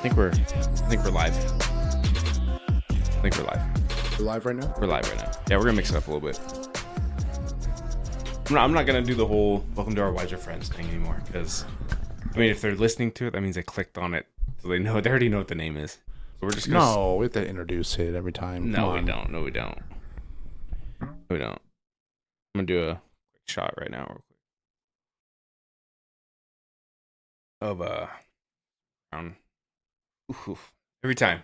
think we're live. We're live right now? We're live right now. Yeah, we're gonna mix it up a little bit. I'm not gonna do the whole welcome to our wives or friends thing anymore, because I mean, if they're listening to it, that means they clicked on it, so they already know what the name is. So we're just gonna we have to introduce it every time. No, we don't. I'm gonna do a quick shot right now, real quick. Of every time.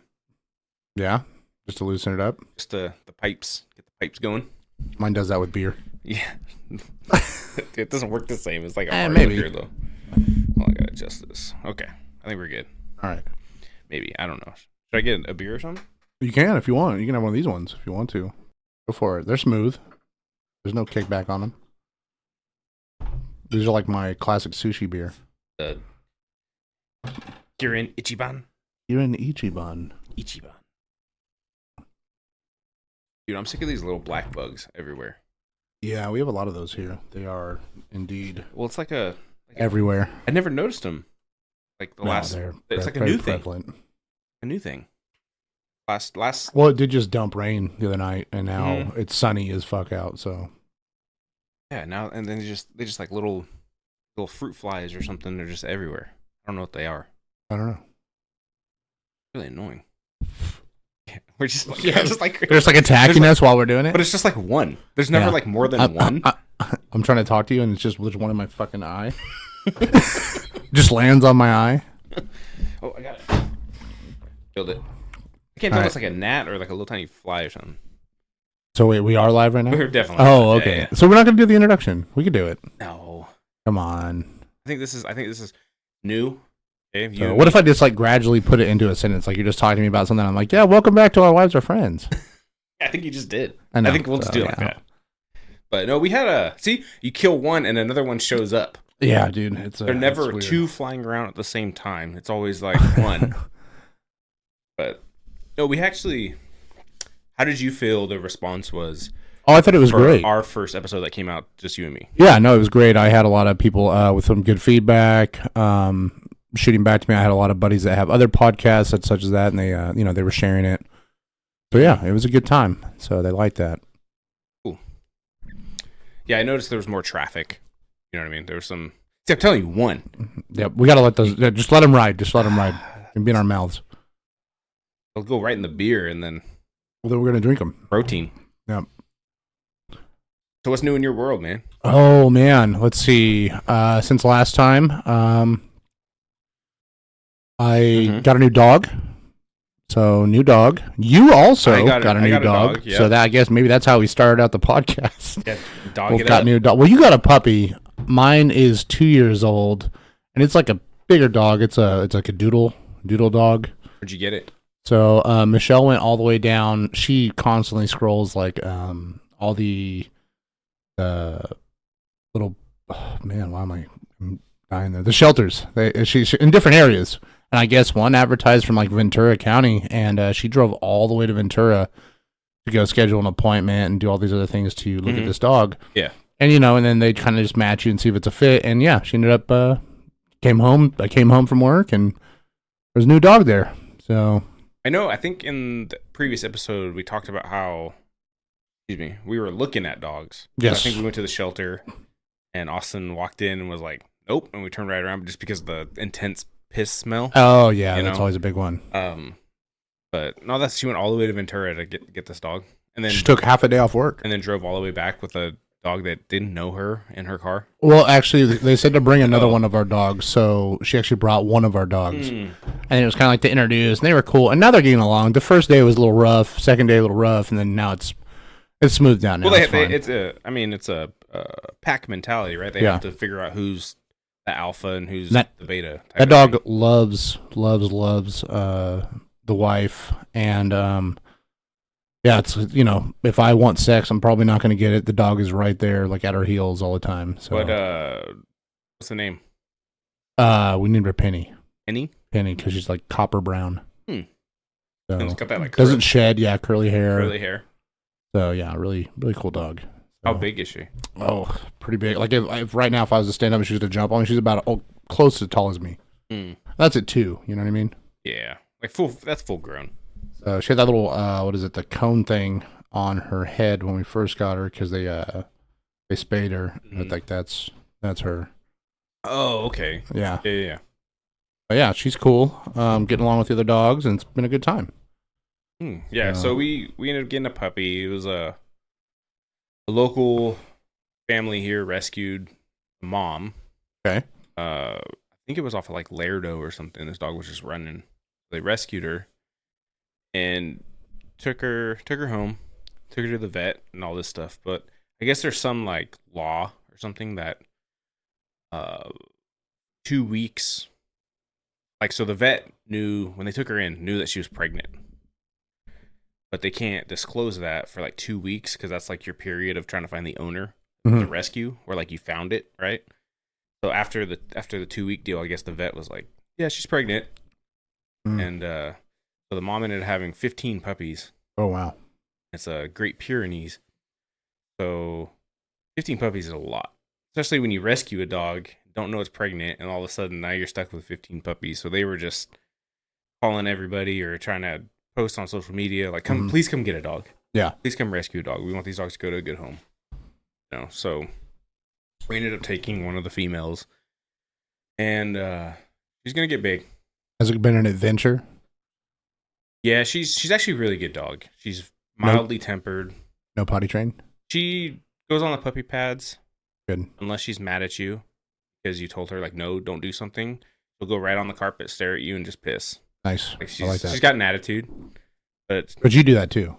Yeah, just to loosen it up. Just the pipes, get the pipes going. Mine does that with beer. Yeah. It doesn't work the same. It's like a hard maybe. liquor, though. Well, I gotta adjust this. Okay. I think we're good. All right. Maybe. I don't know. Should I get a beer or something? You can if you want. You can have one of these ones if you want to. Go for it. They're smooth. There's no kickback on them. These are like my classic sushi beer. Kirin Ichiban. Kirin Ichiban. Dude, I'm sick of these little black bugs everywhere. Yeah, we have a lot of those here. They are indeed. Well, it's like everywhere. I never noticed them. Like it's like a new prevalent. thing. A new thing. Last. Well, it did just dump rain the other night, and now it's sunny as fuck out. So. Yeah. Now and then they just like little fruit flies or something. They're just everywhere. I don't know what they are. I don't know. Really annoying. We're just like they're just like attacking us while we're doing it. But it's just like one. There's never like more than one. I'm trying to talk to you, and there's one in my fucking eye. Just lands on my eye. Oh, I got it. Killed it. I can't tell if it's like a gnat or like a little tiny fly or something. So wait, we are live right now? We're definitely. Oh, okay. Yeah. So we're not gonna do the introduction. We could do it. No. Come on. I think this is new. Okay, so what if I just like gradually put it into a sentence? Like you're just talking to me about something. I'm like, yeah, welcome back to Our Wives Are Friends. I think you just did. I know. I think we'll just do it like that. But no, we had you kill one and another one shows up. Yeah, dude. They're never two flying around at the same time. It's always like one. But no, we actually. How did you feel the response was? Oh, I thought it was great. Our first episode that came out, just you and me. Yeah, no, it was great. I had a lot of people with some good feedback. Shooting back to me, I had a lot of buddies that have other podcasts such as that, and they, they were sharing it. So yeah, it was a good time. So they liked that. Cool. Yeah, I noticed there was more traffic. You know what I mean? There was some. See, I'm telling you, one. Yep, we gotta let those. Just let them ride. Just let them ride. And be in our mouths. They'll go right in the beer, and then. Well, then we're gonna drink them. Protein. Yep. So what's new in your world, man? Oh man, let's see. Since last time, I got a new dog. So new dog. You also got a new dog. Yep. So that I guess maybe that's how we started out the podcast. Yeah, dog. Got new dog. Well, you got a puppy. Mine is 2 years old, and it's like a bigger dog. It's like a doodle dog. Where'd you get it? So Michelle went all the way down. She constantly scrolls like all the little man. Why am I dying there? The shelters. She in different areas. And I guess one advertised from like Ventura County, and she drove all the way to Ventura to go schedule an appointment and do all these other things to look at this dog. Yeah. And and then they kind of just match you and see if it's a fit. And yeah, she ended up came home. I came home from work, and there's a new dog there. So I think in the previous episode we talked about how, we were looking at dogs. Yes. I think we went to the shelter, and Austin walked in and was like, "Nope," and we turned right around just because of the intense piss smell. Oh yeah, that's always a big one. But no, she went all the way to Ventura to get this dog, and then she took half a day off work, and then drove all the way back with a dog that didn't know her in her car. Well, actually, they said to bring another one of our dogs, so she actually brought one of our dogs, and it was kind of like to introduce, and they were cool, and now they're getting along. The first day was a little rough, second day a little rough, and then now it's smoothed down. Now. Well, it's a pack mentality, right? They have to figure out who's the alpha and who's the beta. That dog loves the wife, and it's if I want sex, I'm probably not going to get it. The dog is right there, like at her heels all the time. So, what's the name? We named her Penny. Penny, because she's like copper brown. So it's got that like doesn't shed. Yeah, curly hair. So yeah, really cool dog. How big is she? Oh, pretty big. Like if right now, if I was to stand up and she was to jump on me, she's about close to as tall as me. That's it too. You know what I mean? Yeah, like full. That's full grown. She had that little what is it, the cone thing on her head when we first got her because they spayed her. I think that's her. Oh, okay. Yeah. Yeah. But yeah, she's cool. Getting along with the other dogs, and it's been a good time. Yeah. So we ended up getting a puppy. It was a local family here rescued a mom. Okay. I think it was off of like Laredo or something. This dog was just running. They rescued her and took her home, took her to the vet and all this stuff. But I guess there's some like law or something that 2 weeks, like, so the vet knew when they took her in, knew that she was pregnant, but they can't disclose that for like 2 weeks because that's like your period of trying to find the owner of the rescue, or like you found it, right? So after the 2 week deal, I guess the vet was like, yeah, she's pregnant. And so the mom ended up having 15 puppies. Oh, wow. It's a Great Pyrenees. So 15 puppies is a lot, especially when you rescue a dog, don't know it's pregnant, and all of a sudden now you're stuck with 15 puppies. So they were just calling everybody or trying to post on social media, like, please come get a dog. Yeah. Please come rescue a dog. We want these dogs to go to a good home. So we ended up taking one of the females, and she's going to get big. Has it been an adventure? Yeah, she's actually a really good dog. She's mildly tempered. No potty trained? She goes on the puppy pads. Good. Unless she's mad at you because you told her, like, no, don't do something. She'll go right on the carpet, stare at you, and just piss. Nice. Like, I like that. She's got an attitude. But you do that too?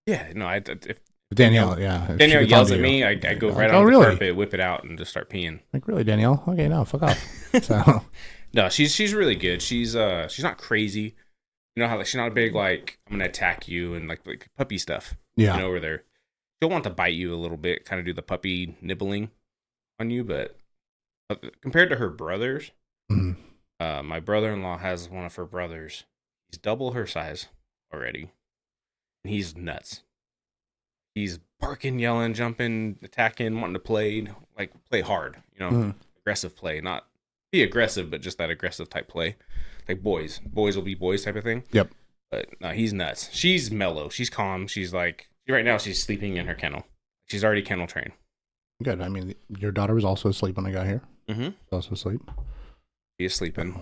Yeah. No, if Danielle yells at me, I go right on the carpet, whip it out, and just start peeing. Like, really, Danielle? Okay, no, fuck off. So. No, she's really good. She's not crazy. You know how, like, she's not a big, like, I'm gonna attack you and like puppy stuff. Yeah. You know, where she'll want to bite you a little bit, kind of do the puppy nibbling on you, but compared to her brothers, my brother-in-law has one of her brothers. He's double her size already, and he's nuts. He's barking, yelling, jumping, attacking, wanting to play hard. Aggressive play, not be aggressive, but just that aggressive type play, like boys will be boys type of thing. Yep. But no, he's nuts. She's mellow. She's calm. She's like, right now she's sleeping in her kennel. She's already kennel trained. Good. I mean, your daughter was also asleep when I got here. Also asleep. She is sleeping,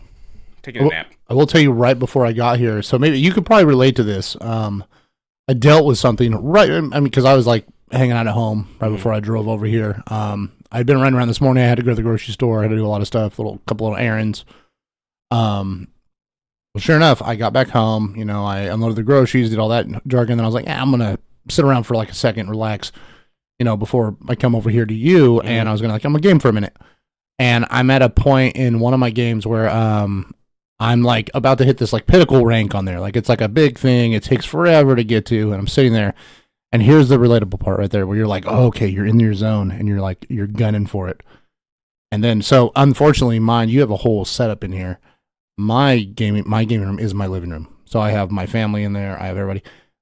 taking a nap. I will tell you right before I got here, so maybe you could probably relate to this. I dealt with something because I was like hanging out at home right before I drove over here. I'd been running around this morning. I had to go to the grocery store. I had to do a lot of stuff, couple little errands. Well, sure enough, I got back home. I unloaded the groceries, did all that jargon. Then I was like, I'm gonna sit around for like a second, relax. Before I come over here to you, and I was I'm gonna game for a minute. And I'm at a point in one of my games where I'm like about to hit this like pinnacle rank on there. Like, it's like a big thing. It takes forever to get to, and I'm sitting there. And here's the relatable part right there, where you're like, oh, okay, you're in your zone, and you're gunning for it. And then, so unfortunately, you have a whole setup in here. My gaming room is my living room. So I have my family in there. I have everybody.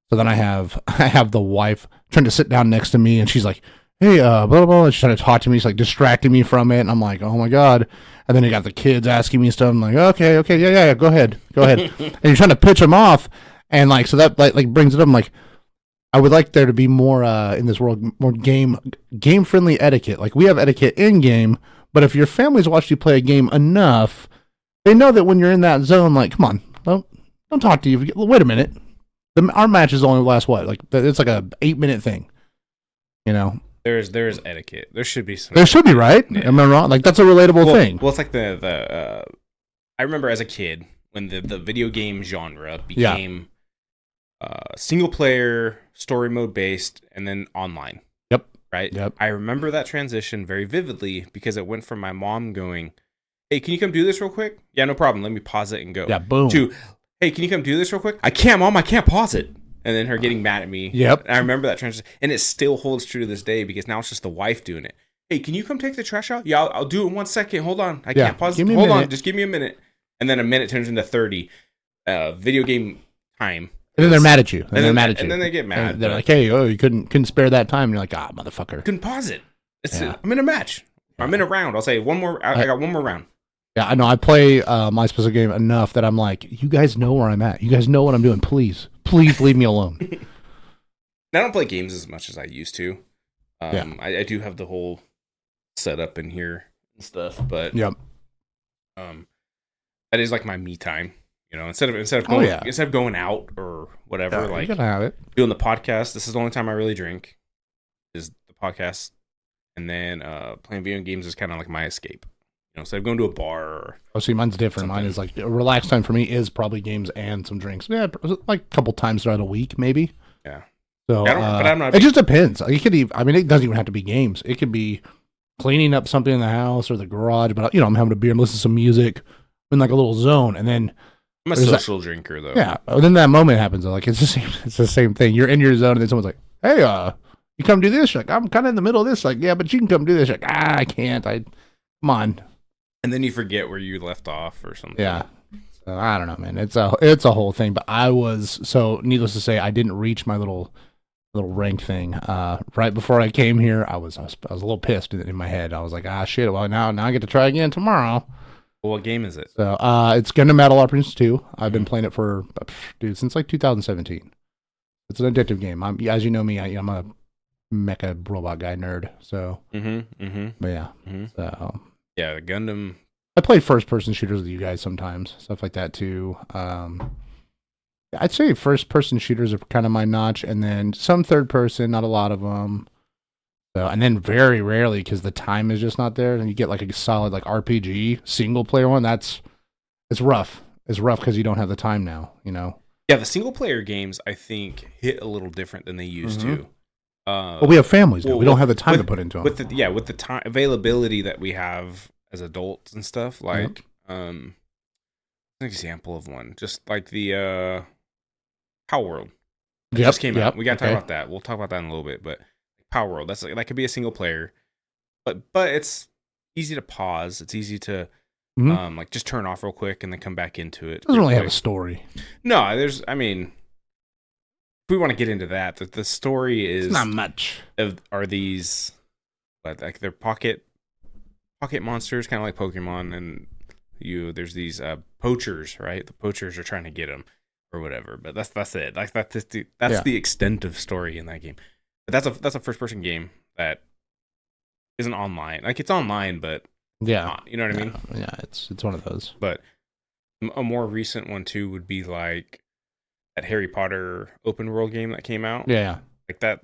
So then I have the wife trying to sit down next to me, and she's like, hey, blah, blah, blah. And she's trying to talk to me. She's like distracting me from it. And I'm like, oh my God. And then you got the kids asking me stuff. I'm like, okay, yeah, go ahead. And you're trying to pitch them off. And like, so that like brings it up. I'm like, I would like there to be more in this world, more game friendly etiquette. Like, we have etiquette in game, but if your family's watched you play a game enough, they know that when you're in that zone, like, come on, don't talk to you. Wait a minute. Our matches only last what? Like, it's like a 8-minute thing. There is etiquette. There should be some. There should be, right? Yeah. Am I wrong? Like, that's a relatable thing. Well, it's like I remember as a kid when the video game genre became single player, story mode based, and then online. Yep. Right? Yep. I remember that transition very vividly because it went from my mom going, hey, can you come do this real quick? Yeah, no problem. Let me pause it and go. Yeah, boom. To, hey, can you come do this real quick? I can't, Mom. I can't pause it. And then her getting mad at me. Yep. And I remember that transition. And it still holds true to this day because now it's just the wife doing it. Hey, can you come take the trash out? Yeah, I'll do it in 1 second. Hold on. I can't pause it. Hold on. Just give me a minute. And then a minute turns into 30. Video game time. And then they're mad at you. And then they get mad. And they're like, hey, you couldn't spare that time. And you're like, motherfucker. Couldn't pause it. I'm in a match. Yeah. I'm in a round. I'll say one more. I got one more round. Yeah, I know. I play my specific game enough that I'm like, you guys know where I'm at. You guys know what I'm doing. Please, please leave me alone. I don't play games as much as I used to. Yeah. I do have the whole setup in here and stuff, but Yep. That is like my me time. You know, instead of instead of going out or whatever, Yeah, like you can have it. doing the podcast. This is the only time I really drink. Is the podcast, and then playing video games is kind of like my escape. You know, instead of going to a bar. Or Oh, see, mine's different. something. Mine is like a relaxed time for me is probably games and some drinks. Yeah, like a couple times throughout a week, maybe. Yeah. So, but I'm not. It just depends. It could even. I mean, it doesn't even have to be games. It could be cleaning up something in the house or the garage. But I'm having a beer, I'm listening to some music, in like a little zone, and then I'm a social drinker though. Yeah. Then that moment happens. Like it's the same. It's the same thing. You're in your zone, and then someone's like, "Hey, you come do this?" You're like, I'm kind of in the middle of this. Like, yeah, but you can come do this. You're like, I can't. Come on. And then you forget where you left off or something. Yeah. So, I don't know, man. It's a whole thing. But I was needless to say, I didn't reach my little rank thing. Right before I came here, I was a little pissed in my head. I was like, shit. Well, now I get to try again tomorrow. Well, what game is it? So it's Gundam Battle Operations 2. I've been playing it for since like 2017. It's an addictive game. As you know me, I'm a mecha robot guy nerd. So but yeah. So yeah, the Gundam. I play first person shooters with you guys sometimes, stuff like that too. I'd say first person shooters are kind of my notch, and then some third person, not a lot of them. So, and then very rarely, because the time is just not there, and you get like a solid like RPG single player one. It's rough. It's rough because you don't have the time now. Yeah, the single player games I think hit a little different than they used to. But we have families now. We don't have the time to put into them. With the time availability that we have as adults and stuff, like an example of one, just like the Power World. Just came out. We got to talk about that. We'll talk about that in a little bit, but Power World, that could be a single player, but it's easy to pause. It's easy to like just turn off real quick and then come back into it. It doesn't really have a story. No, if we want to get into that, the story is it's not much. Are these like they're pocket monsters, kind of like Pokemon, and there's these poachers, right? The poachers are trying to get them or whatever, but that's it. Like that's the extent of story in that game. But that's a first person game that isn't online. Like it's online, but not, you know what I mean? Yeah, it's one of those. But a more recent one too would be like that Harry Potter open world game that came out. Yeah. Like that.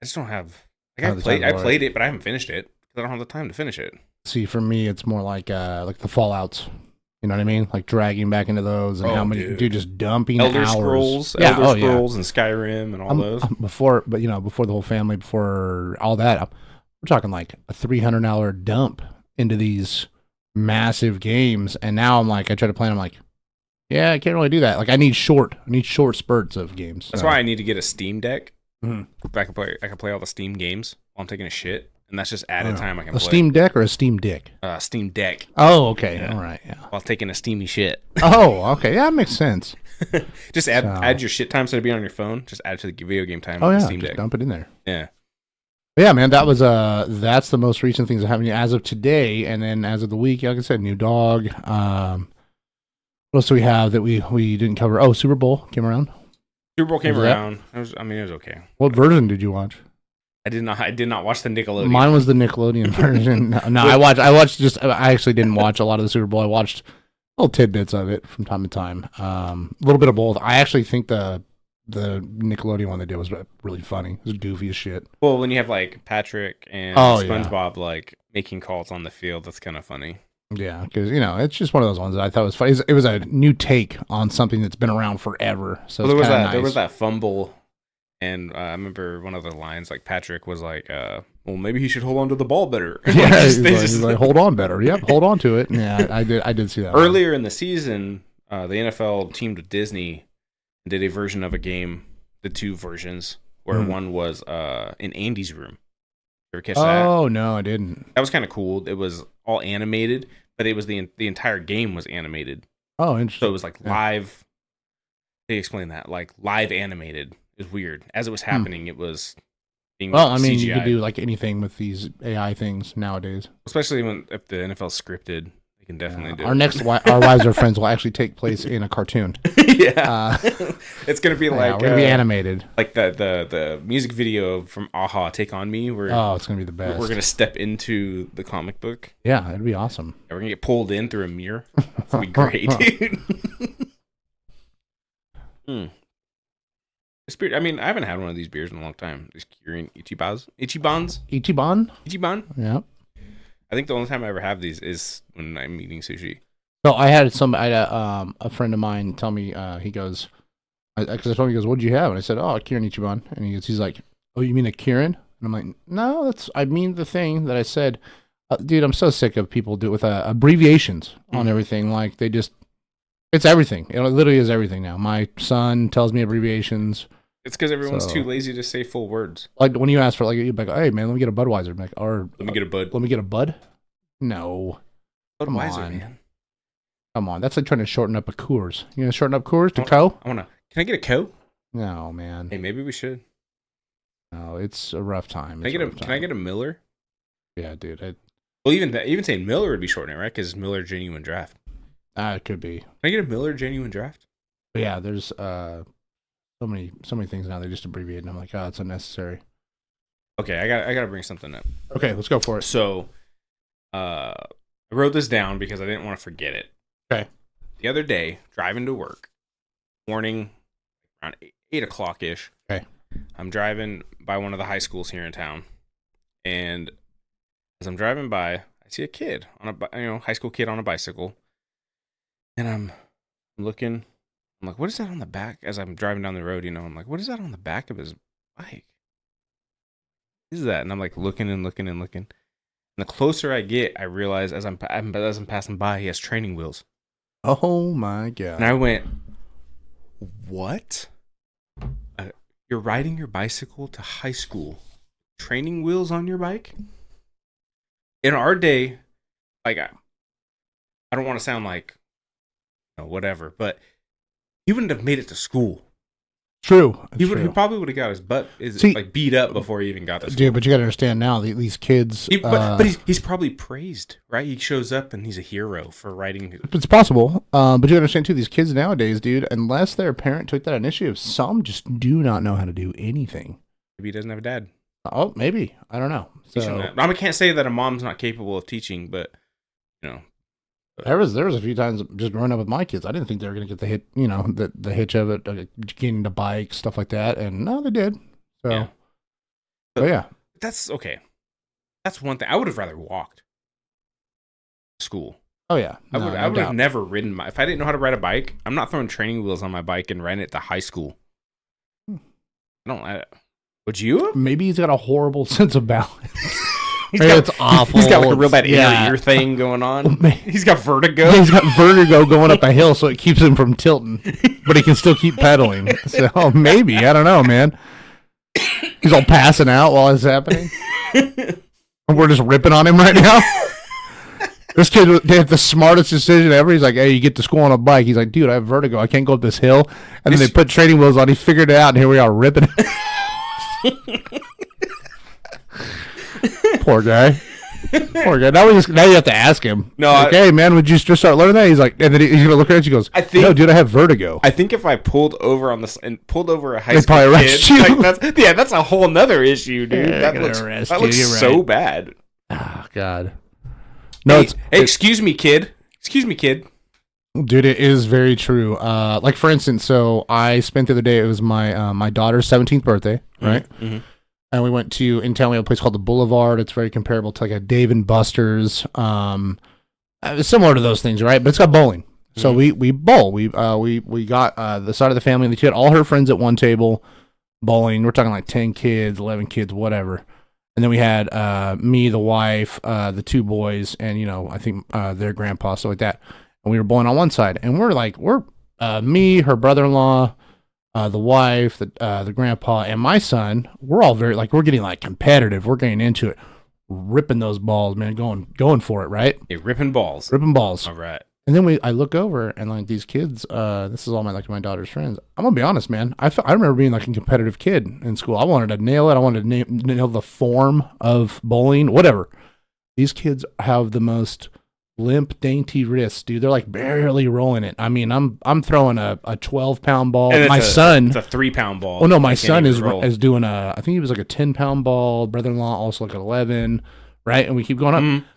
I just don't have. Like I played it, but I haven't finished it because I don't have the time to finish it. See, for me, it's more like the Fallouts. You know what I mean? Like dragging back into those, and how many dude just dumping Elder hours. Scrolls, Elder Scrolls, and Skyrim, and all those. Before the whole family, before all that, we're talking like a $300 dump into these massive games, and now I'm like, I try to play, and I'm like, yeah, I can't really do that. Like, I need short spurts of games. That's why I need to get a Steam Deck. Mm-hmm. I can play all the Steam games while I'm taking a shit. And that's just added time I can play. A Steam Deck or a Steam Dick? Steam Deck. Oh, okay. Yeah. All right, yeah. While taking a steamy shit. Oh, okay. Yeah, that makes sense. Just add your shit time instead of being on your phone. Just add it to the video game time. Oh, yeah. Steam just Deck. dump it in there. Yeah. But yeah, man, that's the most recent things that happened as of today. And then as of the week, like I said, new dog. What else do we have that we didn't cover? Oh, Super Bowl came around. Super Bowl came around. It was okay. What version did you watch? I did not watch the Nickelodeon. Mine was the Nickelodeon version. No, I actually didn't watch a lot of the Super Bowl. I watched little tidbits of it from time to time. A little bit of both. I actually think the Nickelodeon one they did was really funny. It was goofy as shit. Well, when you have like Patrick and SpongeBob like making calls on the field, that's kind of funny. Yeah, because it's just one of those ones that I thought was funny. It was a new take on something that's been around forever. So there was that fumble. And I remember one of the lines, like Patrick was like, well, maybe he should hold on to the ball better. Yeah, he's like, hold on better. Yep, hold on to it. Yeah, I did see that. Earlier in the season, the NFL teamed with Disney and did a version of a game, the two versions, where one was in Andy's room. You ever catch that? Oh, no, I didn't. That was kind of cool. It was all animated, but it was the entire game was animated. Oh, interesting. So it was like live. They explain that, like live animated. It was weird. As it was happening, it was being CGI. You could do like anything with these AI things nowadays. Especially if the NFL's scripted, We can definitely do our it. next our wives or friends will actually take place in a cartoon. Yeah, it's gonna be like we're gonna be animated, like the music video from Aha, Take on Me. It's gonna be the best. We're gonna step into the comic book. Yeah, it'd be awesome. We're gonna get pulled in through a mirror. That'd be great, dude. I mean, I haven't had one of these beers in a long time. These Kirin Ichibans. Ichiban. Yeah. I think the only time I ever have these is when I'm eating sushi. So I had a friend of mine tell me, he goes, because I told him, he goes, what'd you have? And I said, oh, a Kirin Ichiban. And he's like, oh, you mean a Kirin? And I'm like, no, I mean the thing that I said. Dude, I'm so sick of people do it with abbreviations on everything. Like it's everything. It literally is everything now. My son tells me abbreviations. It's because everyone's too lazy to say full words. Like when you ask for, like, you're like, hey man, let me get a Budweiser. I'm like, or let me get a Bud. Let me get a Bud. No, Budweiser, man. Come on, that's like trying to shorten up a Coors. You gonna shorten up Coors to Co? Can I get a Co? No, man. Hey, maybe we should. No, it's a rough time. Can I get a Miller? Yeah, dude. Well, even saying Miller would be shortening, right? Because Miller Genuine Draft. It could be. Can I get a Miller Genuine Draft? But yeah, there's so many things now they just abbreviate, and I'm like, it's unnecessary. Okay, I gotta bring something up. Okay, let's go for it. So, I wrote this down because I didn't want to forget it. Okay. The other day, driving to work, morning, around 8 o'clock ish. Okay. I'm driving by one of the high schools here in town, and as I'm driving by, I see a kid on high school kid on a bicycle. And I'm looking, I'm like, what is that on the back? As I'm driving down the road, I'm like, what is that on the back of his bike? What is that? And I'm like looking and looking and looking. And the closer I get, I realize as I'm passing by, he has training wheels. Oh my God. And I went, what? You're riding your bicycle to high school, training wheels on your bike? In our day, like, I don't want to sound like, whatever, but he wouldn't have made it to school. True. He probably would have got his butt beat up before he even got to school. Dude, but you got to understand now, these kids. But he's probably praised, right? He shows up and he's a hero for riding. It's possible. But you understand too, these kids nowadays, dude, unless their parent took that initiative, some just do not know how to do anything. Maybe he doesn't have a dad. Oh, maybe. I don't know. So I can't say that a mom's not capable of teaching, but there was a few times just growing up with my kids, I didn't think they were going to get the hit, the hitch of it, getting the bike, stuff like that, and no, they did. So, yeah. But yeah, that's okay. That's one thing. I would have rather walked to school. Oh yeah, I would have never ridden if I didn't know how to ride a bike. I'm not throwing training wheels on my bike and riding it to high school. Would you? Maybe he's got a horrible sense of balance. It's awful. He's got like a real bad ear thing going on. He's got vertigo. He's got vertigo going up a hill, so it keeps him from tilting, but he can still keep pedaling. So maybe, I don't know, man. He's all passing out while it's happening. And we're just ripping on him right now. This kid did the smartest decision ever. He's like, hey, you get to school on a bike. He's like, dude, I have vertigo. I can't go up this hill. And then they put training wheels on. He figured it out, and here we are ripping it. Poor guy. Now you have to ask him. No, like, hey man, would you just start learning that? He's like, and then he's gonna look at it. He goes, no, dude, I have vertigo. I think if I pulled over a high school kid, you. Like, that's a whole nother issue, dude. Yeah, that looks so bad. Oh God. No, hey, excuse me, kid. Excuse me, kid. Dude, it is very true. Like for instance, so I spent the other day. It was my daughter's 17th birthday, right? Mm-hmm. And we went in town. We have a place called the Boulevard. It's very comparable to like a Dave and Buster's. Similar to those things, right? But it's got bowling. So we bowl. We got the side of the family. And she had all her friends at one table bowling. We're talking like 10 kids, 11 kids, whatever. And then we had me, the wife, the two boys, and I think their grandpa, stuff like that. And we were bowling on one side. And we're me, her brother-in-law, the wife, the grandpa, and my son. We're all very we're getting competitive. We're getting into it, ripping those balls, man, going for it, right? Yeah, ripping balls. All right. And then I look over and these kids. This is all my daughter's friends. I'm gonna be honest, man. I remember being a competitive kid in school. I wanted to nail it. I wanted to nail the form of bowling, whatever. These kids have the most limp, dainty wrists, dude. They're like barely rolling it. I mean, I'm throwing a 12-pound ball. And my son, it's a 3-pound ball. Oh no, my son is doing I think he was like a 10-pound ball. Brother-in-law also like an 11, right? And we keep going up. Mm-hmm.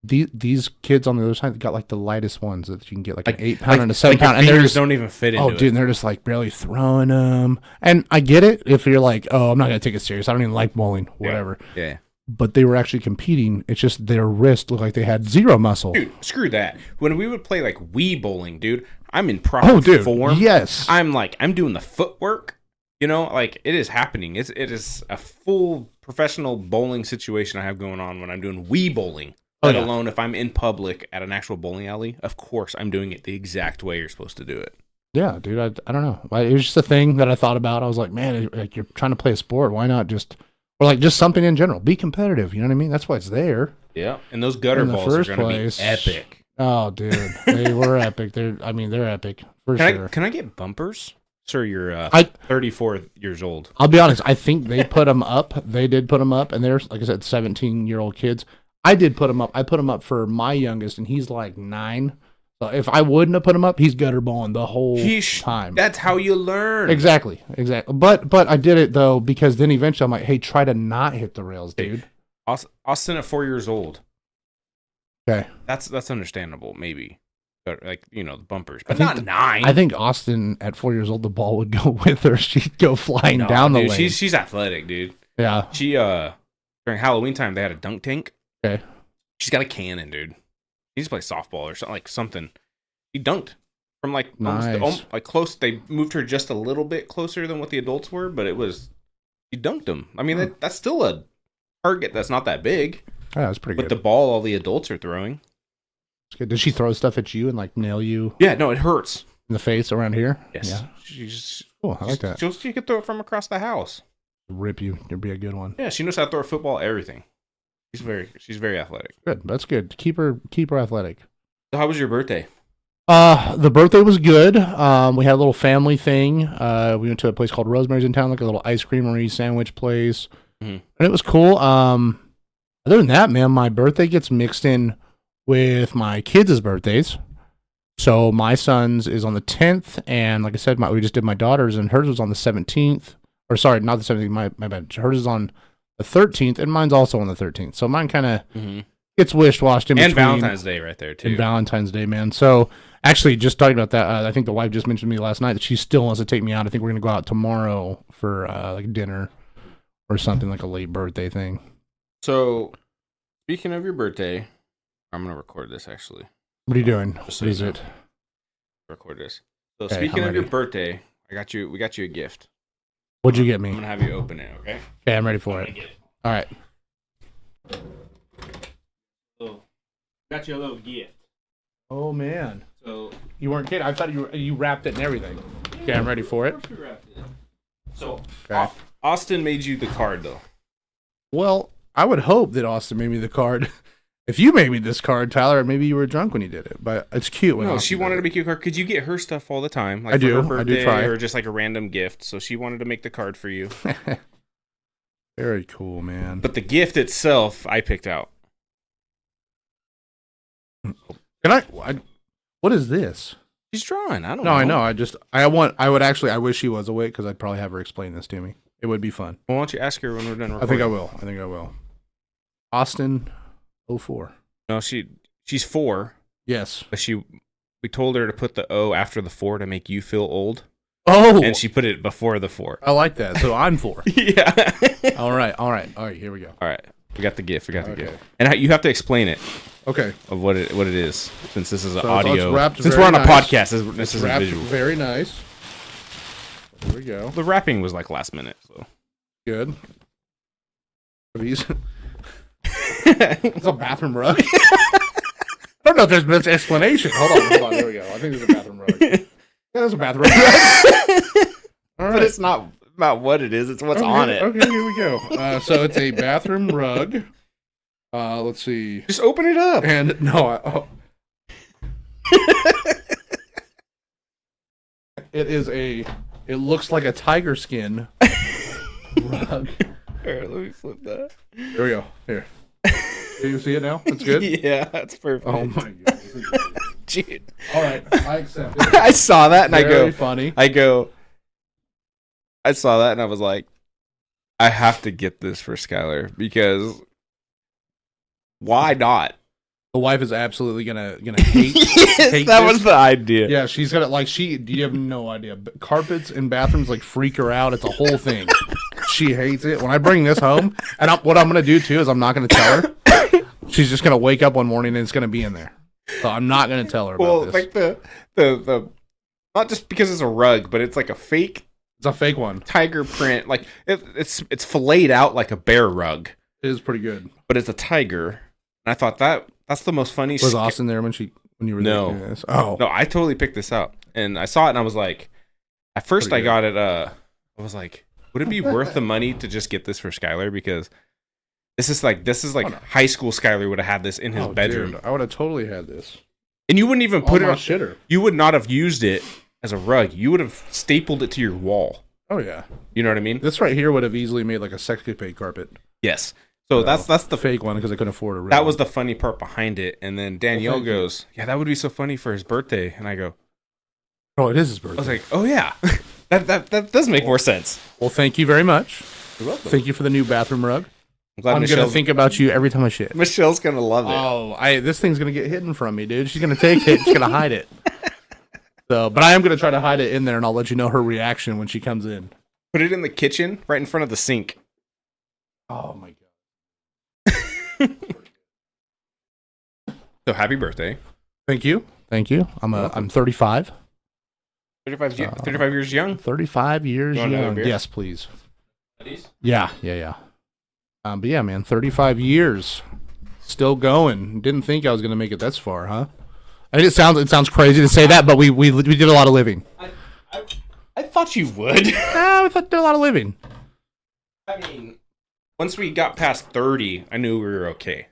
These kids on the other side got like the lightest ones that you can get, like an 8-pound and a 7-pound, and they just don't even fit into it. Oh, dude, and they're just like barely throwing them. And I get it if you're like, oh, I'm not gonna take it serious. I don't even like bowling, whatever. Yeah. But they were actually competing. It's just their wrist looked like they had zero muscle. Dude, screw that. When we would play like Wii bowling, dude, I'm in proper form. Yes. I'm doing the footwork. You know, like it is happening. It is a full professional bowling situation I have going on when I'm doing Wii bowling. Let alone if I'm in public at an actual bowling alley, of course I'm doing it the exact way you're supposed to do it. Yeah, dude, I don't know. It was just a thing that I thought about. I was like, man, like you're trying to play a sport. Why not just, or like just something in general? Be competitive. You know what I mean? That's why it's there. Yeah, and those gutter balls are going to be epic. Oh, dude, they were epic. They're epic for sure. Can I get bumpers? Sir, you're 34 years old. I'll be honest. I think they put them up. They did put them up, and they're, like I said, 17-year-old kids. I did put him up. I put him up for my youngest, and he's like 9. So if I wouldn't have put him up, he's gutter balling the whole time. That's how you learn. Exactly. But I did it though because then eventually I'm like, hey, try to not hit the rails, dude. Austin at 4 years old. Okay, that's understandable, maybe. But like the bumpers, but not 9. I think Austin at 4 years old, the ball would go with her. She'd go flying down the lane. She's athletic, dude. Yeah. She during Halloween time they had a dunk tank. Okay. She's got a cannon, dude. He just play softball or something. He dunked from like almost close. They moved her just a little bit closer than what the adults were, but he dunked him. I mean, that's still a target that's not that big. Yeah, that's pretty good. With the ball all the adults are throwing. That's good. Does she throw stuff at you and like nail you? Yeah, no, it hurts. In the face around here? Yes. Yeah. Cool, I like that. She could throw it from across the house. Rip you. It'd be a good one. Yeah, she knows how to throw a football, everything. She's very athletic. Good. That's good. Keep her athletic. So how was your birthday? The birthday was good. We had a little family thing. We went to a place called Rosemary's in town, like a little ice creamery sandwich place. Mm-hmm. And it was cool. Other than that, man, my birthday gets mixed in with my kids' birthdays. So my son's is on the 10th, and like I said, we just did my daughter's, and hers was on the 17th. Or sorry, not the 17th, my bad. Hers is on the 13th, and mine's also on the 13th. So mine kind of gets washed in between. And Valentine's Day right there, too. And Valentine's Day, man. So actually, just talking about that, I think the wife just mentioned to me last night that she still wants to take me out. I think we're going to go out tomorrow for like dinner or something, like a late birthday thing. So, speaking of your birthday, I'm going to record this, actually. What are you doing? What is it? Record this. So, speaking of your birthday, we got you a gift. What'd you get me? I'm going to have you open it, okay? Okay, I'm ready for it. All right. So, got you a little gift. Oh, man. So you weren't kidding. I thought you wrapped it and everything. Okay, I'm ready for it. Of course we wrapped it. So, Austin made you the card, though. Well, I would hope that Austin made me the card. If you made me this card, Tyler, maybe you were drunk when you did it. But it's cute. No, she wanted to make you a card. Could you get her stuff all the time? Like I do. For her birthday, I do try. Or just like a random gift. So she wanted to make the card for you. Very cool, man. But the gift itself, I picked out. Can I? What is this? She's drawing. I don't know. No, I know. I wish she was awake because I'd probably have her explain this to me. It would be fun. Well, why don't you ask her when we're done recording? I think I will. Austin 04. No, she's 4. Yes. But we told her to put the O after the 4 to make you feel old. Oh. And she put it before the 4. I like that. So I'm 4. Yeah. All right. Here we go. All right. We got the gift. And you have to explain it. Okay. Of what it is, since this is an audio. Since we're on a podcast, this is a visual. Very nice. Here we go. The wrapping was like last minute, so good. Are these? It's a bathroom rug. I don't know if there's much explanation. Hold on. There we go. I think there's a bathroom rug. Yeah, there's a bathroom rug. All right. But it's not about what it is; it's what's on it. Okay, here we go. So it's a bathroom rug. Let's see. Just open it up. And no, it looks like a tiger skin rug. Here, let me flip that. Here we go. Here. Do you see it now? It's good? Yeah, that's perfect. Oh, my God. Dude. All right, I accept it. I saw that and Very funny. I saw that and I was like, I have to get this for Skyler because why not? The wife is absolutely gonna hate. Yes, hate that this. was the idea. Yeah, she's gonna you have no idea. Carpets in bathrooms like freak her out. It's a whole thing. She hates it. When I bring this home, and what I'm gonna do too is I'm not gonna tell her. She's just gonna wake up one morning and it's gonna be in there. So I'm not gonna tell her about this. Like the not just because it's a rug, but it's like a fake. It's a fake one. Tiger print, like it's filleted out like a bear rug. It is pretty good. But it's a tiger. And I thought that's the most funny. Was Austin there when you were no. there? Oh no, I totally picked this out, and I saw it, and I was like, at first I got it. I was like, would it be worth the money to just get this for Skyler? Because this is like high school Skyler would have had this in his bedroom. Dude, I would have totally had this. And you wouldn't even put it on shitter. You would not have used it as a rug. You would have stapled it to your wall. Oh yeah. You know what I mean? This right here would have easily made like a sexcapade carpet. Yes. So that's the fake one because I couldn't afford a real That was the funny part behind it. And then Danielle goes, "Yeah, that would be so funny for his birthday." And I go, "Oh, it is his birthday." I was like, "Oh yeah, that does make more sense." Well, thank you very much. You're welcome. Thank you for the new bathroom rug. I'm glad I'm gonna think about you every time I shit. Michelle's gonna love it. Oh, this thing's gonna get hidden from me, dude. She's gonna take it. She's gonna hide it. So, but I am gonna try to hide it in there, and I'll let you know her reaction when she comes in. Put it in the kitchen, right in front of the sink. Oh my god. So happy birthday. Thank you. I'm 35. 35 years young. 35 years young. Yes, please. Yeah. But yeah, man, 35 years, still going. Didn't think I was gonna make it this far, huh? I mean, it sounds crazy to say that, but we did a lot of living. I thought you would. We did a lot of living. I mean, once we got past 30, I knew we were okay.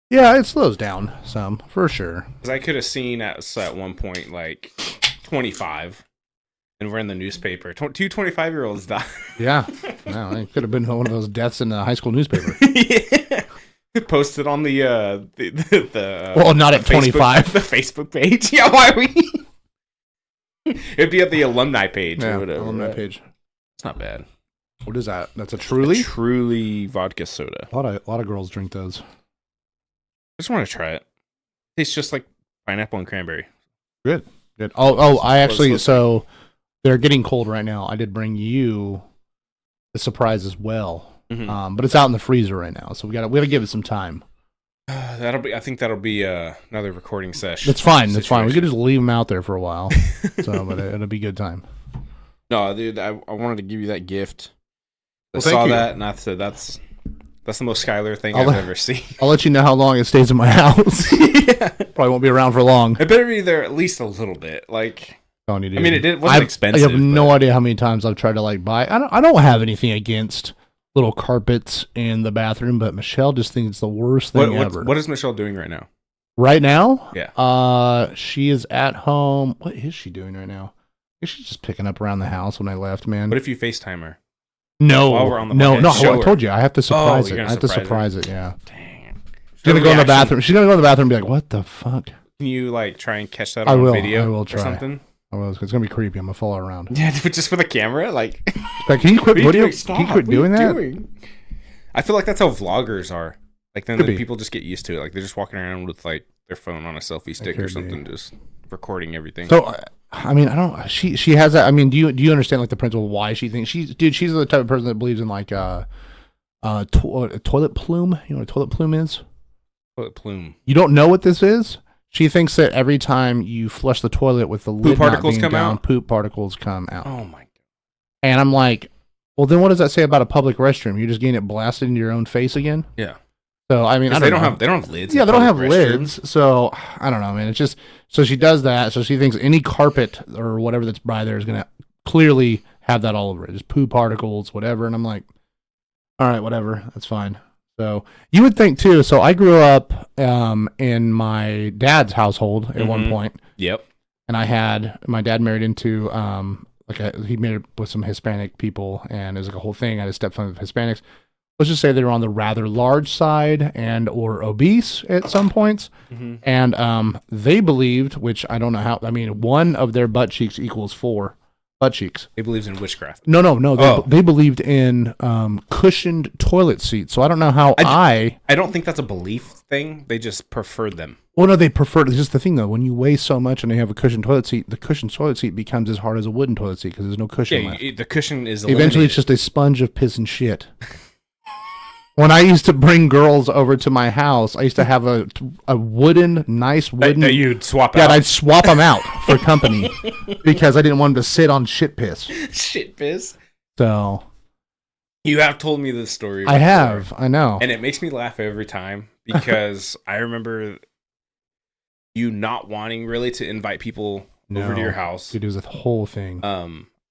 Yeah, it slows down some, for sure. Because I could have seen us at one point, like, 25, and we're in the newspaper. Two 25-year-olds died. Yeah. No, it could have been one of those deaths in the high school newspaper. Yeah. Posted on the well, not at 25. The Facebook page. Yeah, why are we? It'd be at the alumni page or whatever. Alumni page. It's not bad. What is that? That's a Truly? A Truly vodka soda. A lot of girls drink those. I just want to try it. Tastes just like pineapple and cranberry. Good. Oh, I actually, so they're getting cold right now. I did bring you the surprise as well. Mm-hmm. But it's out in the freezer right now, so we gotta give it some time. I think that'll be another recording session. That's fine. That's fine. We could just leave them out there for a while. But it'll be a good time. No, dude, I wanted to give you that gift. I Well, saw that, and I said that's the most Skyler thing I've ever seen. I'll let you know how long it stays in my house. Yeah. Probably won't be around for long. It better be there at least a little bit. Like, I mean, it wasn't expensive. I have no idea how many times I've tried to like buy. I don't have anything against little carpets in the bathroom, but Michelle just thinks it's the worst thing ever. What is Michelle doing right now? Right now? Yeah. She is at home. What is she doing right now? I think she's just picking up around the house when I left, man. What if you FaceTime her? No. While we're on the no. I told you I have to surprise it. I have to surprise it. Yeah. Dang. She's gonna go in the bathroom. She's gonna go in the bathroom and be like, "What the fuck?" Can you like try and catch that on video? I will try. Or something? I will. It's gonna be creepy. I'm gonna follow her around. Yeah, just for the camera. Like, can you quit? Can you quit doing that? I feel like that's how vloggers are. Like then people just get used to it. Like they're just walking around with like their phone on a selfie stick or something, just recording everything. So, I mean, I don't. She has that. I mean, do you understand like the principle of why she thinks she's the type of person that believes in like toilet plume. You know what a toilet plume is? Toilet plume. You don't know what this is? She thinks that every time you flush the toilet with the lid not being down, poop particles come out. Oh my god! And I'm like, well, then what does that say about a public restroom? You're just getting it blasted into your own face again? Yeah. So I mean, they don't have lids. Yeah, they don't have lids. So I don't know, man. It's just so she does that. So she thinks any carpet or whatever that's by there is gonna clearly have that all over it, just poo particles, whatever. And I'm like, all right, whatever, that's fine. So you would think too. So I grew up in my dad's household at one point. Yep. And I had my dad married into he married with some Hispanic people, and it was like a whole thing. I had a stepson of Hispanics. let's just say they were on the rather large side and or obese at some points. Mm-hmm. And they believed, which I don't know how, I mean, one of their butt cheeks equals 4 butt cheeks. They believes in witchcraft. No. They believed in cushioned toilet seats. So I don't know how I don't think that's a belief thing. They just preferred them. Well, no, they prefer. It's just the thing, though. When you weigh so much and you have a cushioned toilet seat, the cushioned toilet seat becomes as hard as a wooden toilet seat because there's no cushion left. The cushion is Eventually, it's just a sponge of piss and shit. When I used to bring girls over to my house, I used to have a nice wooden... That you'd swap out. Yeah, I'd swap them out for company because I didn't want them to sit on shit piss. Shit piss? So... You have told me this story before. I have, I know. And it makes me laugh every time because I remember you not wanting really to invite people over to your house. Dude, it was a whole thing.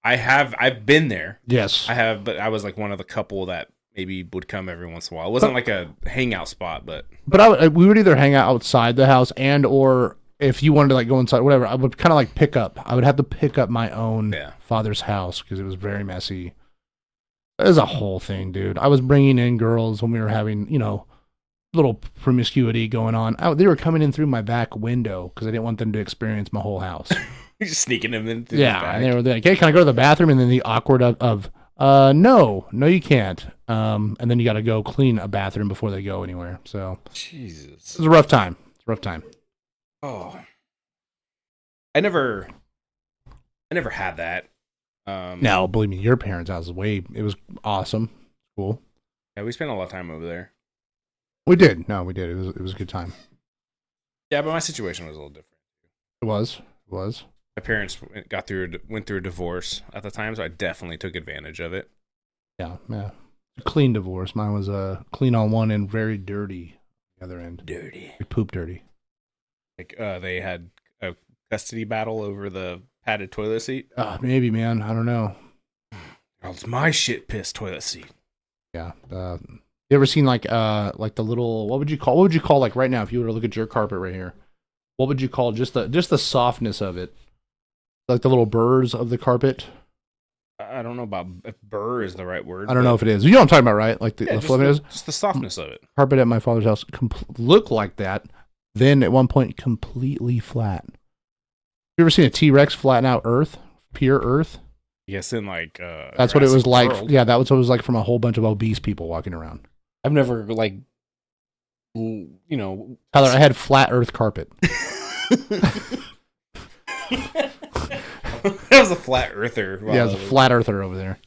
I've been there. Yes. I have, but I was like one of the couple that maybe would come every once in a while. It wasn't like a hangout spot, but we would either hang out outside the house and or if you wanted to like go inside, whatever, I would kind of like pick up. I would have to pick up my own father's house because it was very messy. It was a whole thing, dude. I was bringing in girls when we were having, little promiscuity going on. They were coming in through my back window because I didn't want them to experience my whole house. You're just sneaking them in through the back. And they were like, hey, can I go to the bathroom? And then the awkward of no, you can't. And then you got to go clean a bathroom before they go anywhere. So, Jesus. It was a rough time. Oh. I never had that. No, believe me, your parents' house it was awesome. Cool. Yeah, we spent a lot of time over there. We did. No, we did. It was a good time. Yeah, but my situation was a little different. It was. My parents went through a divorce at the time, so I definitely took advantage of it. Yeah. A clean divorce. Mine was clean on one end, very dirty on the other end. Dirty. Poop dirty. Like they had a custody battle over the padded toilet seat. Maybe, man. I don't know. It's my shit piss toilet seat. Yeah. You ever seen like the little what would you call like right now if you were to look at your carpet right here? What would you call just the softness of it? Like the little burrs of the carpet? I don't know about if burr is the right word. I don't know if it is. You know what I'm talking about, right? Like the flip is just the softness of it. Carpet at my father's house looked like that. Then at one point completely flat. You ever seen a T-Rex flatten out earth? Pure earth? Yes, in like that's what it was like. World. Yeah, that was what it was like from a whole bunch of obese people walking around. I've never Tyler, I had flat earth carpet. That was a flat earther. Yeah, it was a flat earther over there.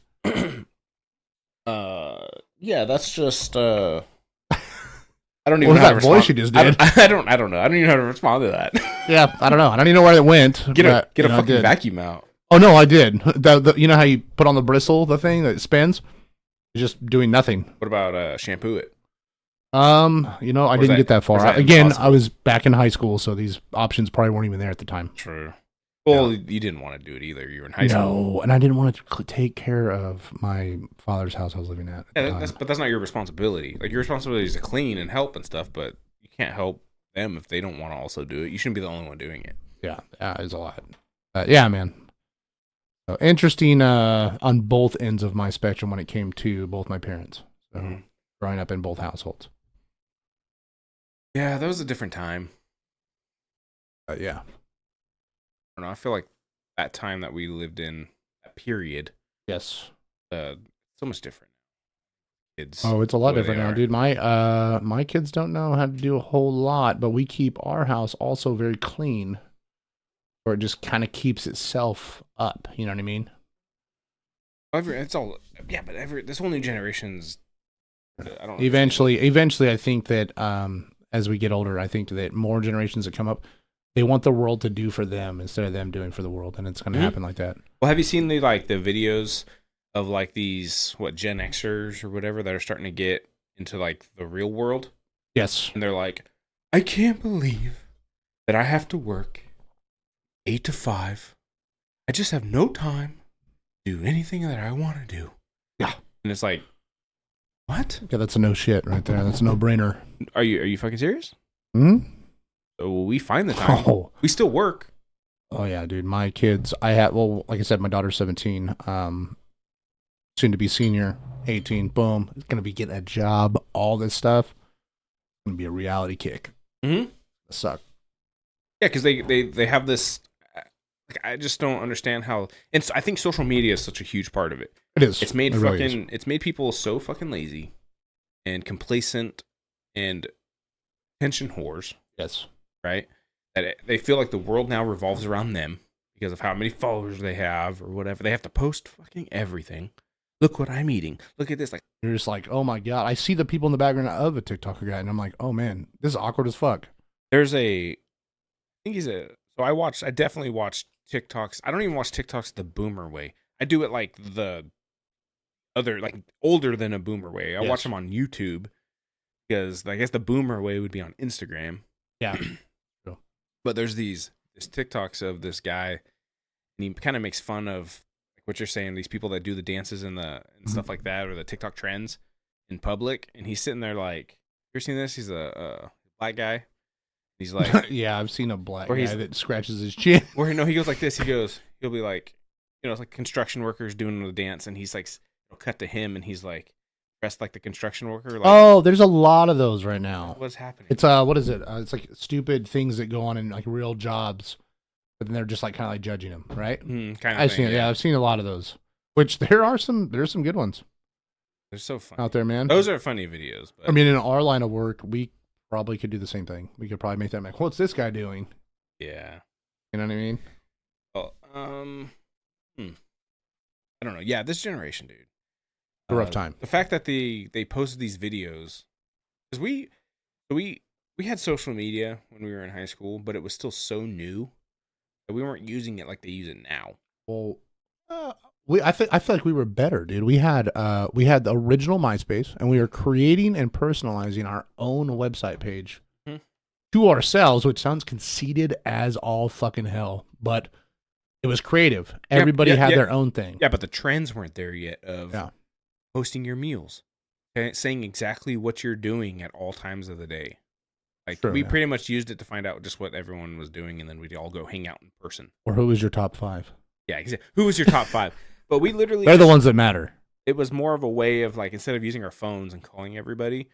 Yeah, that's just I don't even know how to respond. Voice you just did? I don't know. I don't even know how to respond to that. Yeah, I don't know. I don't even know where it went. Get a fucking vacuum out. Oh no, I did. You know how you put on the bristle, the thing that spins? It's just doing nothing. What about shampoo it? I didn't get that far. Again, I was back in high school, so these options probably weren't even there at the time. True. Well, you didn't want to do it either. You were in high school. No, and I didn't want to take care of my father's house I was living at. But that's not your responsibility. Like your responsibility is to clean and help and stuff, but you can't help them if they don't want to also do it. You shouldn't be the only one doing it. Yeah, it's a lot. Yeah, man. So interesting on both ends of my spectrum when it came to both my parents. So growing up in both households. Yeah, that was a different time. Yeah. I don't know. I feel like that time that we lived in, that period. Yes. So much different. Kids. Oh, it's a lot different now, dude. My kids don't know how to do a whole lot, but we keep our house also very clean, or it just kind of keeps itself up. You know what I mean? It's all but this whole new generation's. I don't know. Eventually, I think that as we get older, I think that more generations that come up, they want the world to do for them instead of them doing for the world, and it's going to happen like that. Well, have you seen the videos of like these Gen Xers or whatever that are starting to get into like the real world? Yes, and they're like, I can't believe that I have to work 8 to 5. I just have no time to do anything that I want to do. Yeah, and it's like, what? Yeah, that's a no shit right there. That's a no brainer. Are you fucking serious? Hmm. So we find the time. Oh. We still work. Oh yeah, dude. My kids, like I said, my daughter's 17. soon to be senior, 18, boom, it's gonna be getting a job, all this stuff. It's gonna be a reality kick. Mm-hmm. Suck. Yeah, because they have this. Like, I just don't understand how. And I think social media is such a huge part of it. It is. It's made it fucking. Really is. It's made people so fucking lazy, and complacent, and attention whores. Yes. Right. That they feel like the world now revolves around them because of how many followers they have or whatever. They have to post fucking everything. Look what I'm eating. Look at this. Like, you're just like, oh my god. I see the people in the background of a TikToker guy, and I'm like, oh man, this is awkward as fuck. There's I think he's a. So I definitely watched TikToks. I don't even watch TikToks the boomer way. I do it like the other, like older than a boomer way. I watch them on YouTube because I guess the boomer way would be on Instagram. Yeah. But there's these TikToks of this guy, and he kind of makes fun of like what you're saying, these people that do the dances and stuff like that, or the TikTok trends in public. And he's sitting there like, you ever seen this? He's a black guy. He's like, yeah, I've seen a black guy that scratches his chin. Or no, he goes like this. He'll be like, it's like construction workers doing the dance, and he's like, it'll cut to him, and he's like dressed like the construction worker. Like, oh, there's a lot of those right now. What's happening? It's what is it? It's like stupid things that go on in like real jobs, but then they're just like kind of like judging them, right? Kind of. I've seen it. Yeah, I've seen a lot of those. Which there's some good ones. They're so funny out there, man. Those are funny videos. But... I mean, in our line of work, we probably could do the same thing. We could probably make that like, what's this guy doing? Yeah. You know what I mean? Well, I don't know. Yeah, this generation, dude. A rough time. The fact that they posted these videos, because we had social media when we were in high school, but it was still so new that we weren't using it like they use it now. Well, I feel like we were better, dude. We had the original MySpace, and we were creating and personalizing our own website page to ourselves, which sounds conceited as all fucking hell, but it was creative. Everybody had their own thing. Yeah, but the trends weren't there yet of posting your meals, okay? Saying exactly what you're doing at all times of the day. Like we pretty much used it to find out just what everyone was doing, and then we'd all go hang out in person. Or who was your top 5? Yeah, exactly. Who was your top 5? But we literally... They're the ones that matter. It was more of a way of like, instead of using our phones and calling everybody,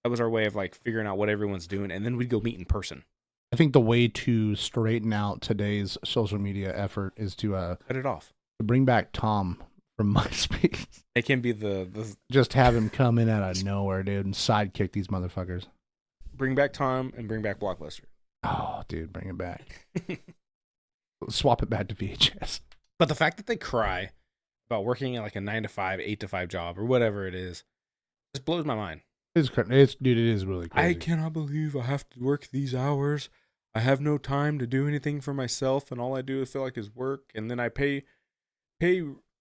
that was our way of like figuring out what everyone's doing, and then we'd go meet in person. I think the way to straighten out today's social media effort is to cut it off. To bring back Tom from MySpace. It can be the just have him come in out of nowhere, dude, and sidekick these motherfuckers. Bring back Tom and bring back Blockbuster. Oh, dude, bring it back. Swap it back to VHS. But the fact that they cry about working at like a 9 to 5, 8 to 5 job or whatever it is, just blows my mind. Dude, it is really crazy. I cannot believe I have to work these hours. I have no time to do anything for myself, and all I do is feel like is work, and then I pay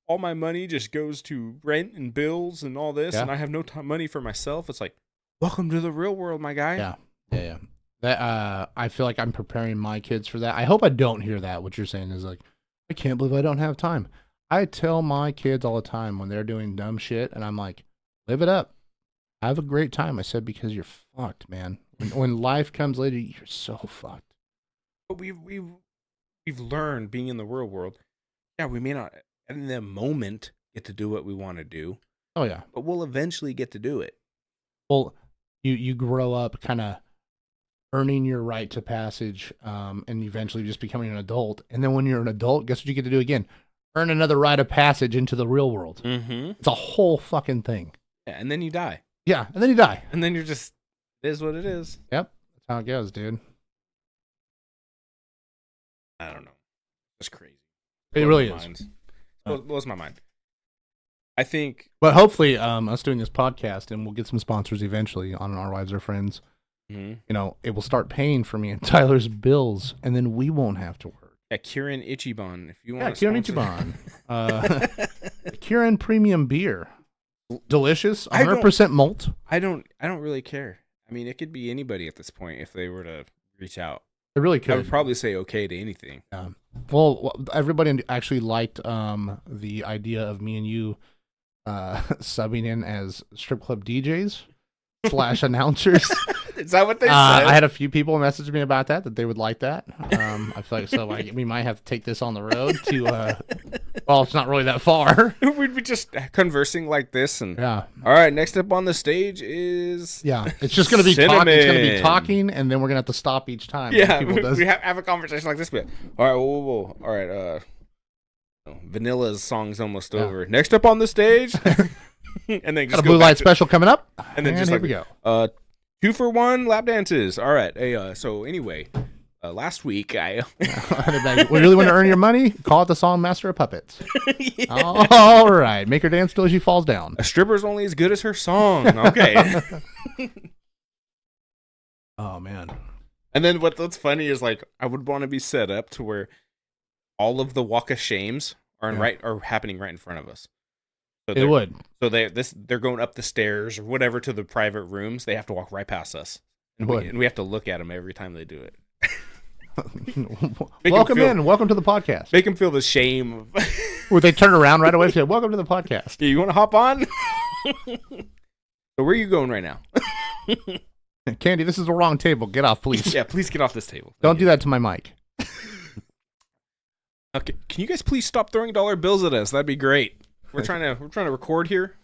all my money just goes to rent and bills and all this, and I have no money for myself. It's like, welcome to the real world, my guy. Yeah. That I feel like I'm preparing my kids for that. I hope I don't hear that. What you're saying is like, I can't believe I don't have time. I tell my kids all the time when they're doing dumb shit, and I'm like, live it up. Have a great time. I said, because you're fucked, man. When life comes later, you're so fucked. But we've learned being in the real world. Yeah, we may not in the moment get to do what we want to do. Oh yeah, but we'll eventually get to do it. Well, you grow up kind of earning your right to passage, and eventually just becoming an adult. And then when you're an adult, guess what you get to do again? Earn another rite of passage into the real world. Mm-hmm. It's a whole fucking thing. Yeah, and then you die. Yeah, and then you die. And then you're just, it is what it is. Yep, that's how it goes, dude. I don't know. It's crazy. It really is. It blows my mind. I think. But hopefully, us doing this podcast, and we'll get some sponsors eventually on Our Wives Are Friends. Mm-hmm. You know, it will start paying for me and Tyler's bills, and then we won't have to work. Yeah, Kirin Ichiban, if you want. Yeah, Kirin Ichiban. Kirin Premium Beer. Delicious, 100% malt. I don't really care. I mean, it could be anybody at this point if they were to reach out. It really could. I would probably say okay to anything. Yeah. Well, everybody actually liked the idea of me and you subbing in as strip club DJs / announcers. Is that what they said? I had a few people message me about that they would like that. I feel like we might have to take this on the road to. Well, it's not really that far. We'd be just conversing like this, and yeah. All right, next up on the stage is it's just gonna be talking. It's gonna be talking, and then we're gonna have to stop each time. Yeah, we have a conversation like this. But all right, whoa. All right, Vanilla's song's almost over. Next up on the stage, and then just got a blue light special coming up, and then just here we go. 2-for-1 lap dances. All right. Hey, so anyway, last week I we really want to earn your money. Call it the song Master of Puppets. Yeah. All right, make her dance till she falls down. A stripper's only as good as her song. Okay. Oh man. And then what's funny is like I would want to be set up to where all of the walk of shames are happening right in front of us. So it would. So they're going up the stairs or whatever to the private rooms. They have to walk right past us, and we have to look at them every time they do it. Welcome to the podcast. Make them feel the shame. Would they turn around right away and say, "Welcome to the podcast"? Yeah, you want to hop on? So where are you going right now? Candy, this is the wrong table. Get off, please. Yeah, please get off this table. Don't do that to my mic. Okay, can you guys please stop throwing dollar bills at us? That'd be great. We're trying to record here.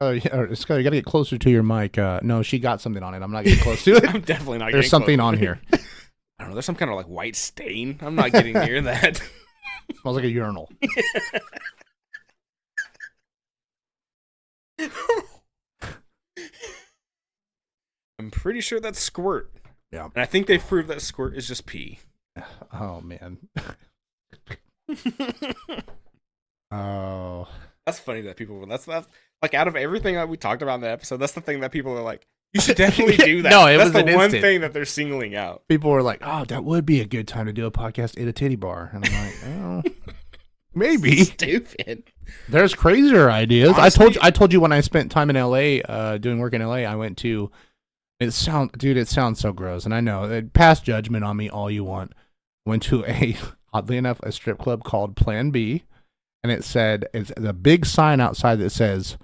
Oh yeah, Skyler, you gotta get closer to your mic. No, she got something on it. I'm not getting close to it. I'm definitely not. There's something on here. I don't know. There's some kind of like white stain. I'm not getting near that. Smells like a urinal. I'm pretty sure that's squirt. Yeah, and I think they've proved that squirt is just pee. Oh man. Oh, that's funny that people. That's like out of everything that we talked about in the episode, that's the thing that people are like, you should definitely do that. No, that's the one thing that they're singling out. People were like, "Oh, that would be a good time to do a podcast at a titty bar," and I'm like, "Oh, maybe." Stupid. There's crazier ideas. Honestly, I told you when I spent time in LA, doing work in LA, I went to. It sounds so gross, and I know. Pass judgment on me all you want. Went to oddly enough, a strip club called Plan B. And it said, it's the big sign outside that says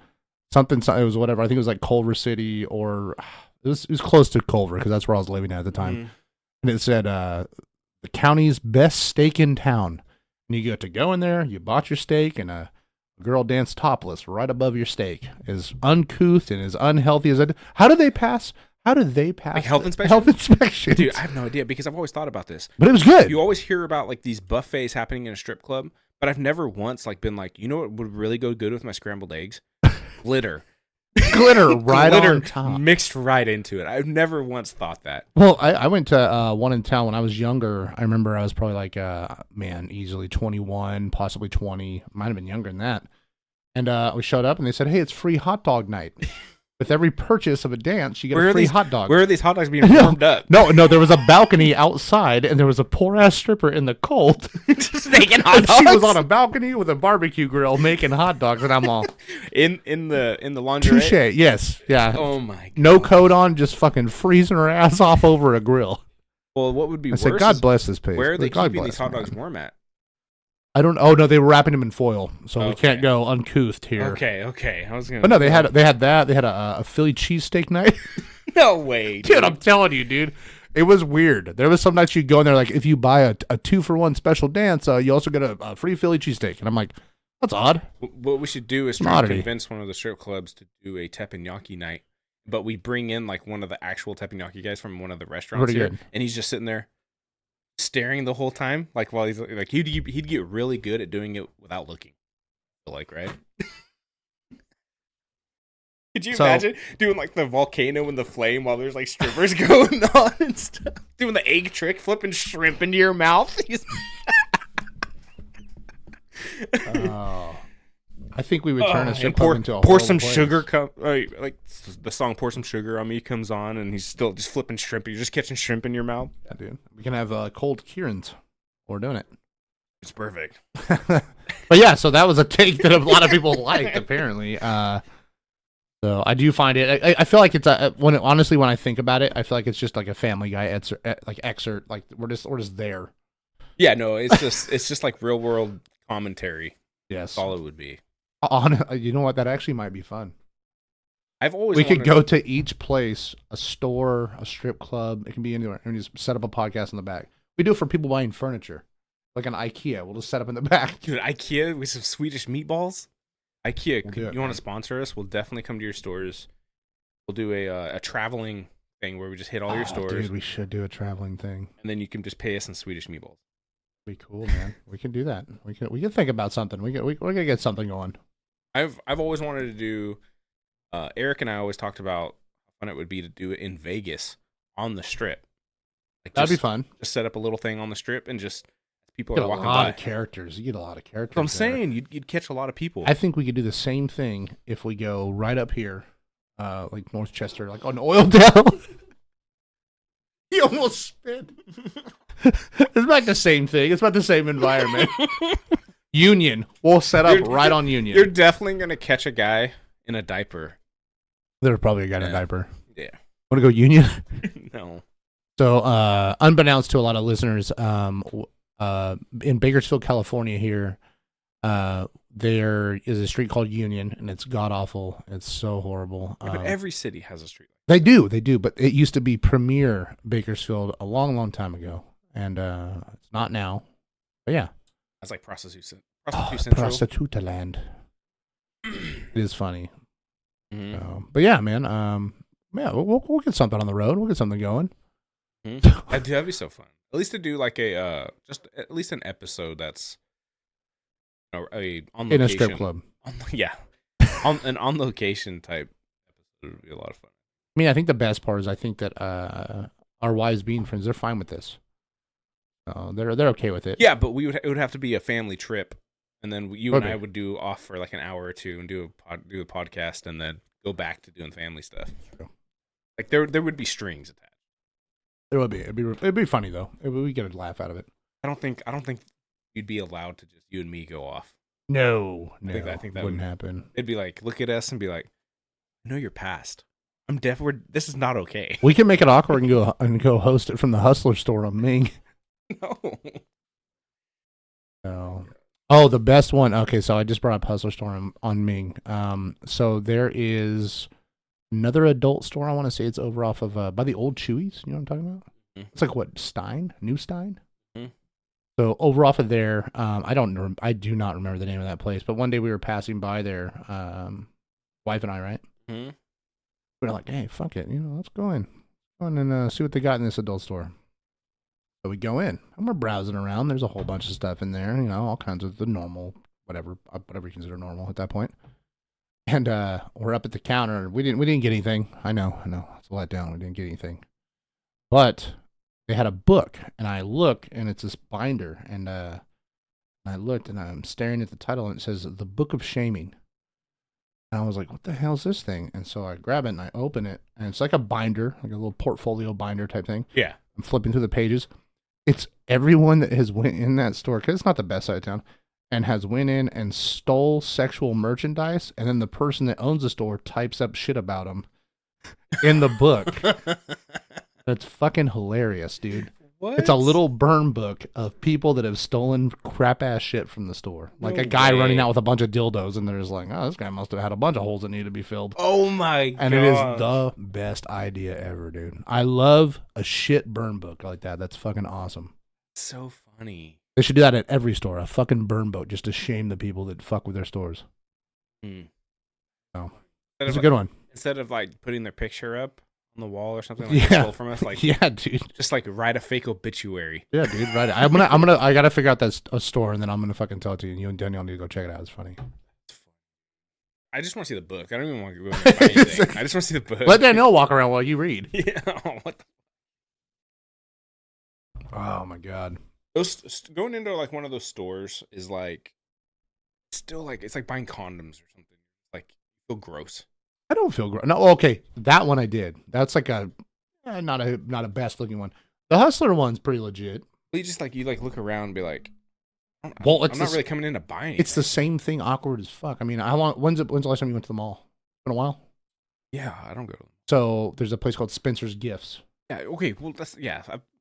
something, it was whatever, I think it was like Culver City, or it was close to Culver because that's where I was living at the time. Mm-hmm. And it said, the county's best steak in town. And you get to go in there, you bought your steak, and a girl danced topless right above your steak. As uncouth and as unhealthy as it. How do they pass? Like health inspection? Health inspection. Dude, I have no idea because I've always thought about this. But it was good. You always hear about like these buffets happening in a strip club. But I've never once like been like, you know what would really go good with my scrambled eggs? Glitter. Glitter on top. Mixed right into it. I've never once thought that. Well, I went to one in town when I was younger. I remember I was probably like, easily 21, possibly 20. Might have been younger than that. And we showed up and they said, hey, it's free hot dog night. With every purchase of a dance, you get a free hot dog. Where are these hot dogs being warmed up? No, there was a balcony outside, and there was a poor-ass stripper in the cold. Just making hot dogs? She was on a balcony with a barbecue grill making hot dogs, and I'm all... In the lingerie? Touche, yes, yeah. Oh, my God. No coat on, just fucking freezing her ass off over a grill. Well, what would be worse said, God bless this place. Where are they keeping these hot dogs warm at? I don't. Oh no, they were wrapping them in foil, so we can't go uncouth here. Okay. I was gonna. But no, they had that. They had a Philly cheesesteak night. No way, dude! I'm telling you, dude. It was weird. There was some nights you'd go in there like if you buy a 2-for-1 special dance, you also get a free Philly cheesesteak, and I'm like, that's odd. What we should do is try to convince one of the strip clubs to do a teppanyaki night, but we bring in like one of the actual teppanyaki guys from one of the restaurants here, and he's just sitting there. Staring the whole time, like while he's like he'd get really good at doing it without looking, like right. Could you imagine doing like the volcano and the flame while there's like strippers going on and stuff, doing the egg trick, flipping shrimp into your mouth? Oh, I think we would turn a strip club into a pour some place. Sugar. Like the song "Pour Some Sugar on Me" comes on, and he's still just flipping shrimp. You're just catching shrimp in your mouth. Yeah, dude. We can have cold Kieran's. We're doing it. It's perfect. But yeah, so that was a take that a lot of people liked, apparently. So I do find it. I feel like it's when I think about it, I feel like it's just like a Family Guy excerpt. Like we're just there. Yeah, no, it's just like real world commentary. Yes, that's all it would be. You know what? That actually might be fun. I've always we could go to each place, a store, a strip club. It can be anywhere, and just set up a podcast in the back. We do it for people buying furniture, like an IKEA. We'll just set up in the back. Dude, IKEA with some Swedish meatballs. IKEA, you want to sponsor us? We'll definitely come to your stores. We'll do a traveling thing where we just hit all your stores. Dude, we should do a traveling thing. And then you can just pay us in Swedish meatballs. Be cool, man. We can do that. We can think about something. We're gonna get something going. I've always wanted to do. Eric and I always talked about how fun it would be to do it in Vegas on the Strip. Like that'd be fun. Just set up a little thing on the Strip and just people are walking by. A lot of characters. You get a lot of characters. I'm saying you'd catch a lot of people. I think we could do the same thing if we go right up here, like Northchester, like on Oil Down. You almost spit. It's like the same thing. It's about the same environment. Union. We'll set up right on Union. You're definitely gonna catch a guy in a diaper. There's probably a guy in a diaper. Yeah. Want to go Union? No. So, unbeknownst to a lot of listeners, in Bakersfield, California here, there is a street called Union, and it's god-awful. It's so horrible. But every city has a street. They do, but it used to be Premier Bakersfield a long, long time ago, and it's not now. But yeah. That's like Prostitute Central. Prostituta land. It is funny. Mm-hmm. But yeah, man. We'll get something on the road. We'll get something going. Mm-hmm. That'd be so fun. At least to do like just at least an episode that's on location. In a strip club. An on location type episode would be a lot of fun. I mean, I think the best part is I think that our wives being friends, they're fine with this. They're okay with it. Yeah, but it would have to be a family trip, and then you and I would do off for like an hour or two and do a podcast, and then go back to doing family stuff. True. Like there would be strings attached. There would be. It'd be funny though. We get a laugh out of it. I don't think you'd be allowed to just you and me go off. No, I think that wouldn't happen. It'd be like look at us and be like, I know your past. I'm deaf. This is not okay. We can make it awkward and go host it from the Hustler store on Ming. No. Oh, the best one. Okay, so I just brought up Hustler store on Ming. So there is another adult store. I want to say it's over off of by the old Chewy's. You know what I'm talking about? Mm-hmm. It's like what New Stein. Mm-hmm. So over off of there, I do not remember the name of that place. But one day we were passing by there, wife and I, right? Mm-hmm. We were like, hey, fuck it, let's go in and see what they got in this adult store. So we go in and we're browsing around. There's a whole bunch of stuff in there, all kinds of the normal, whatever you consider normal at that point. And we're up at the counter. We didn't get anything. I know, it's a letdown. We didn't get anything, but they had a book, and I look, and it's this binder, and I looked, and I'm staring at the title, and it says "The Book of Shaming." And I was like, what the hell is this thing? And so I grab it and I open it, and it's like a binder, like a little portfolio binder type thing. Yeah. I'm flipping through the pages. It's everyone that has went in that store, because it's not the best side of town, and has went in and stole sexual merchandise, and then the person that owns the store types up shit about them in the book. That's fucking hilarious, dude. What? It's a little burn book of people that have stolen crap ass shit from the store. Like a guy running out with a bunch of dildos, and they're just like, oh, this guy must have had a bunch of holes that need to be filled. Oh my god. And it is the best idea ever, dude. I love a shit burn book like that. That's fucking awesome. So funny. They should do that at every store. A fucking burn book just to shame the people that fuck with their stores. So, it's a good one. Instead of like putting their picture up on the wall or something like stole from us, like yeah, dude, just like write a fake obituary. Yeah, dude, write it. I gotta figure out that store, and then I'm gonna fucking tell it to you. And you and Danielle need to go check it out. It's funny. I just want to see the book. I don't even want to go and buy anything. I just want to see the book. Let Danielle walk around while you read. Yeah. Oh my god. Going into like one of those stores is like still like it's like buying condoms or something. Like you feel gross. I don't feel gross. No, okay, that one I did. That's like not a best looking one. The Hustler one's pretty legit. Well, you just like look around and be like, I'm not really coming in to buy anything. It's the same thing, awkward as fuck. I mean, when's the last time you went to the mall? Been a while. Yeah, I don't go. So there's a place called Spencer's Gifts. Yeah. Okay. Well,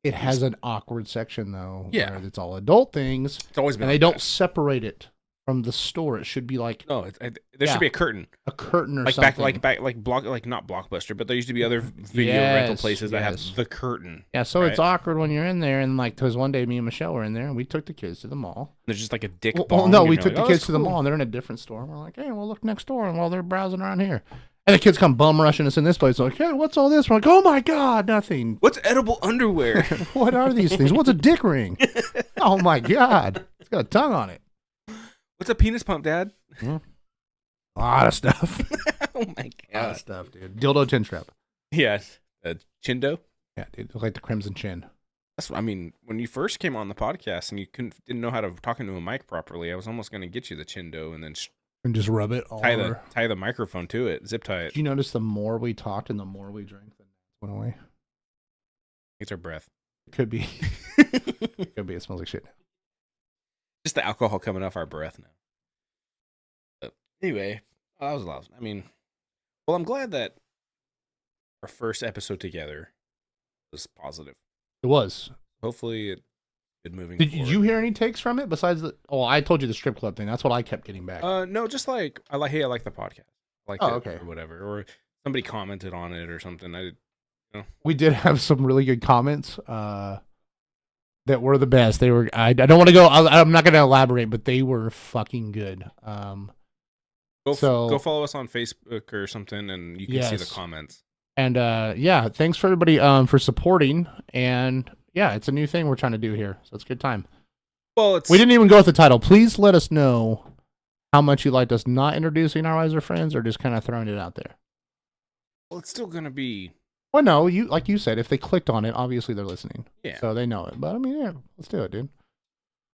It has an awkward section though. Yeah. Where it's all adult things. It's always been. And they don't separate it from the store. It should be like No, there should be a curtain. A curtain or like something. not Blockbuster, but there used to be other video rental places that have the curtain. Yeah, so right? it's awkward when you're in there, and like, because one day me and Michelle were in there, and we took the kids to the mall. There's just like a dick bong. Well, no, we took the kids to the mall, and they're in a different store. And we're like, hey, we'll look next door, and while they're browsing around here. And the kids come bum rushing us in this place. Like, hey, what's all this? We're like, oh my God, nothing. What's edible underwear? What are these things? What's a dick ring? Oh my God. It's got a tongue on it. What's a penis pump, Dad? A lot of stuff. Oh my God. A lot of stuff, dude. Dildo chin strap. Yes. Chindo? Yeah, dude. Look like the Crimson Chin. When you first came on the podcast and you didn't know how to talk into a mic properly, I was almost going to get you the Chindo and then and just rub it all over. Tie the microphone to it, zip tie it. Did you notice the more we talked and the more we drank, the went away? It's our breath. It could be. Could be. It smells like shit. Just the alcohol coming off our breath now. But anyway, that was loud. I'm glad that our first episode together was positive. It was. Hopefully it moving Did forward. you hear any takes from it besides the... Oh, I told you the strip club thing. That's what I kept getting back. No, just like, I like the podcast. I like okay. Or whatever. Or somebody commented on it or something. We did have some really good comments that were the best. They were... I don't want to go... I'm not going to elaborate, but they were fucking good. Go follow us on Facebook or something, and you can see the comments. And thanks for everybody for supporting. And yeah, it's a new thing we're trying to do here, so it's a good time. Well, we didn't even go with the title. Please let us know how much you liked us not introducing our wives or friends, or just kind of throwing it out there. Well, it's still gonna be. Well, no, like you said, if they clicked on it, obviously they're listening. Yeah. So they know it. But let's do it, dude.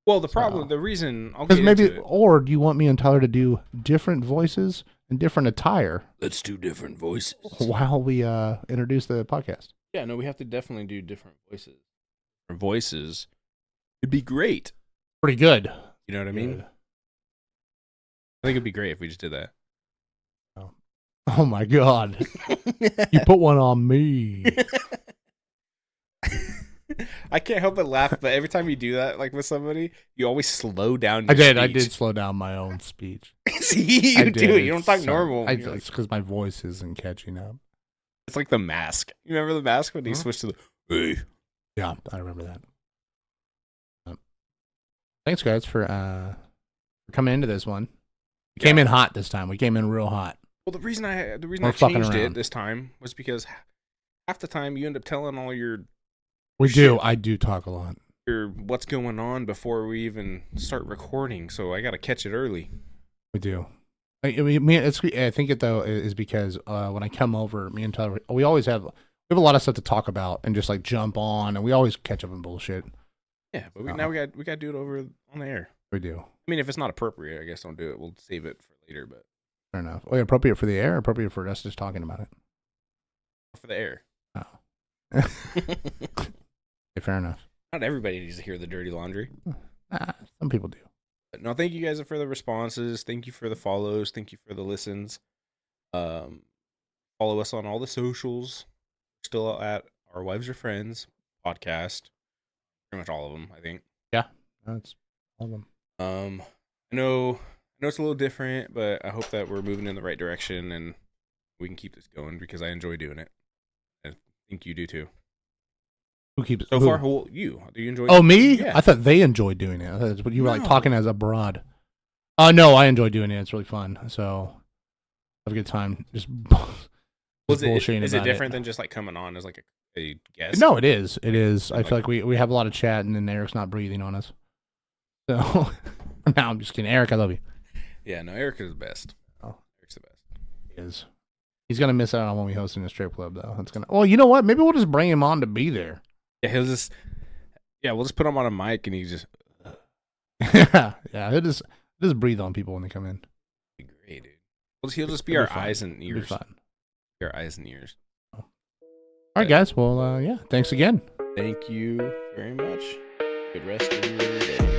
Well, the reason I'll get into it. Or do you want me and Tyler to do different voices and different attire? Let's do different voices while we introduce the podcast. Yeah, no, we have to definitely do different voices. Our voices, it'd be great. Pretty good. You know what I mean? I think it'd be great if we just did that. Oh my God! You put one on me. I can't help but laugh, but every time you do that, like with somebody, you always slow down. I did slow down my own speech. See, you do it. You don't talk normal. It's because my voice isn't catching up. It's like The Mask. You remember The Mask when he switched to the hey? Yeah, I remember that. Thanks, guys, for coming into this one. We came in hot this time. We came in real hot. Well, the reason I changed it this time was because half the time you end up telling all your. I do talk a lot. What's going on before we even start recording, so I got to catch it early. We do. I think it though is because when I come over, me and Tyler, we have a lot of stuff to talk about and just like jump on, and we always catch up on bullshit. Yeah, but now we got to do it over on the air. We do. I mean, if it's not appropriate, I guess don't do it. We'll save it for later. But fair enough. Oh, yeah, appropriate for the air, or appropriate for us just talking about it. For the air. Oh. Fair enough. Not everybody needs to hear the dirty laundry. Some people do. But no, thank you guys for the responses. Thank you for the follows. Thank you for the listens. Follow us on all the socials. We're still at Our Wives or Friends podcast. Pretty much all of them, I think. Yeah, that's all of them. I know it's a little different, but I hope that we're moving in the right direction and we can keep this going because I enjoy doing it. I think you do too. Who keeps so far? You do you enjoy? Oh, me? Yeah. I thought they enjoyed doing it. But you were like talking as a broad. No, I enjoy doing it. It's really fun. So have a good time. Just bullshitting. Is it different than just like coming on as like a guest? No, it is. It is. I feel like we have a lot of chat, and then Eric's not breathing on us. So no, I'm just kidding. Eric, I love you. Yeah, no, Eric is the best. Oh, Eric's the best. He is. He's gonna miss out on when we host in a strip club, though. That's gonna. Well, you know what? Maybe we'll just bring him on to be there. Yeah, we'll just put him on a mic and he just. Yeah, he'll just breathe on people when they come in. Be great, dude. He'll just be our eyes and ears. It'll be fun. Be our eyes and ears. All right, guys. Well, yeah. Thanks again. Thank you very much. Good rest of your day.